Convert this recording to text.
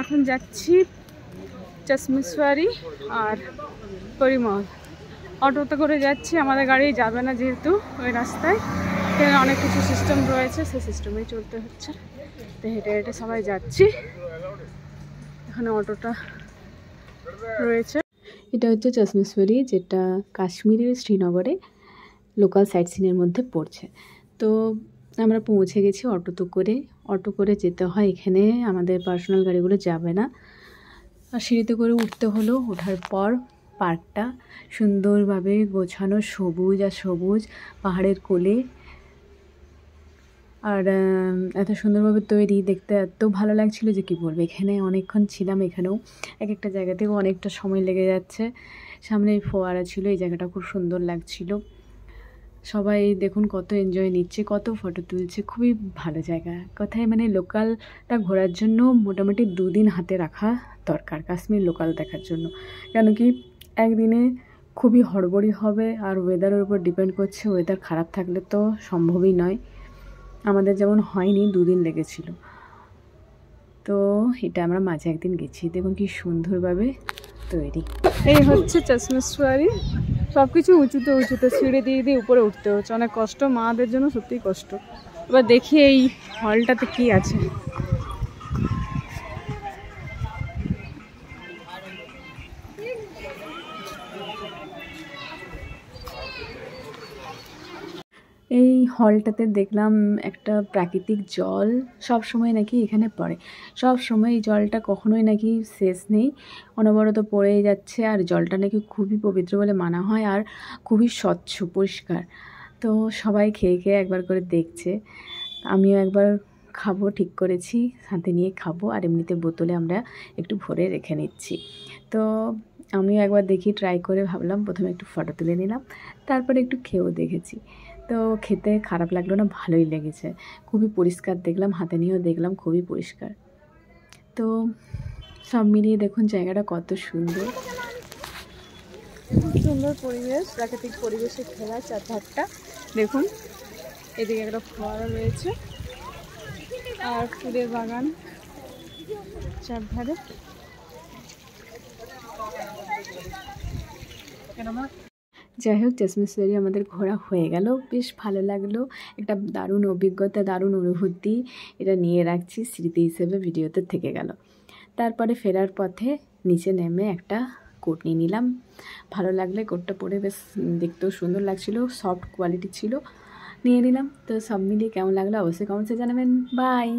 এখন যাচ্ছি চশমেশ্বরী আর পরিমল। অটোতে করে যাচ্ছি, আমাদের গাড়ি যাবে না যেহেতু ওই রাস্তায়, এখানে অনেক কিছু সিস্টেম রয়েছে, সেই সিস্টেমেই চলতে হচ্ছে। তো হেঁটে হেঁটে সবাই যাচ্ছি। এখানে অটোটা রয়েছে। এটা হচ্ছে চশমেশ্বরী, যেটা কাশ্মীরের শ্রীনগরে লোকাল সাইট সিনের মধ্যে পড়ছে। তো আমরা পৌঁছে গেছি অটো করে যেতে হয়। এখানে আমাদের পার্সোনাল গাড়িগুলো যাবে না, আর সিঁড়িতে করে উঠতে হলো। ওঠার পর পার্কটা সুন্দরভাবে গোছানো, সবুজ আর সবুজ পাহাড়ের কোলে, আর এত সুন্দরভাবে তৈরি, দেখতে এত ভালো লাগছিল যে কি বলবো। এখানে অনেকক্ষণ ছিলাম, এখানেও এক একটা জায়গা থেকেও অনেকটা সময় লেগে যাচ্ছে। সামনে ফোয়ারা ছিল, এই জায়গাটা খুব সুন্দর লাগছিল। সবাই দেখুন কত এনজয় নিচ্ছে, কত ফটো তুলছে, খুবই ভালো জায়গা। কথায় মানে লোকালটা ঘোরার জন্য মোটামুটি 2 দিন হাতে রাখা দরকার কাশ্মীর লোকাল দেখার জন্য। কেন কি একদিনে খুবই হড়বড়ি হবে, আর ওয়েদারের উপর ডিপেন্ড করছে। ওয়েদার খারাপ থাকলে তো সম্ভবই নয়। আমাদের যেমন হয়নি, 2 দিন লেগেছিল। তো এটা আমরা মাঝে একদিন গেছি। দেখুন কি সুন্দরভাবে তৈরি। এই হচ্ছে চশমেশ্বরী। সব কিছু উঁচুতে উঁচুতে, সিঁড়ি দিয়ে দিয়ে উপরে উঠতে হচ্ছে, অনেক কষ্ট, মাদের জন্য সত্যিই কষ্ট। এবার দেখি এই হলটাতে কি আছে। এই হলটাতে দেখলাম একটা প্রাকৃতিক জল সব সময় নাকি এখানে পড়ে। সব সময় এই জলটা কখনোই নাকি শেষ নেই, অনবরত পড়েই যাচ্ছে। আর জলটা নাকি খুবই পবিত্র বলে মানা হয়, আর খুবই স্বচ্ছ পরিষ্কার। তো সবাই খেয়ে খেয়ে একবার করে দেখছে। আমিও একবার খাবো ঠিক করেছি, সাথে নিয়ে খাবো। আর এমনিতে বোতলে আমরা একটু ভরে রেখে নিচ্ছি। তো আমিও একবার দেখি, ট্রাই করে ভাবলাম প্রথমে একটু ফটো তুলে নিলাম, তারপরে একটু খেয়েও দেখেছি। তো খেতে খারাপ লাগলো না, ভালোই লেগেছে। খুবই পরিষ্কার দেখলাম, হাতে নিয়েও দেখলাম খুবই পরিষ্কার। তো সব মিলিয়ে দেখুন জায়গাটা কত সুন্দর, খুব সুন্দর পরিবেশ, প্রাকৃতিক পরিবেশে ঘেরা চারধারটা। দেখুন এদিকে একটা ফোয়ারা রয়েছে, আর ফুলের বাগান চারধারে। যাই হোক, চশমেশ্বরী আমাদের ঘোরা হয়ে গেল, বেশ ভালো লাগলো। একটা দারুণ অভিজ্ঞতা, দারুণ অনুভূতি, এটা নিয়ে রাখছি স্মৃতি হিসেবে, ভিডিওতে থেকে গেল। তারপরে ফেরার পথে নিচে নেমে একটা কোট নিয়ে নিলাম। ভালো লাগলে কোটটা পরে, বেশ দেখতেও সুন্দর লাগছিল, সফট কোয়ালিটি ছিল, নিয়ে নিলাম। তো সব মিলিয়ে কেমন লাগলো অবশ্যই কমেন্টসে জানাবেন। বাই।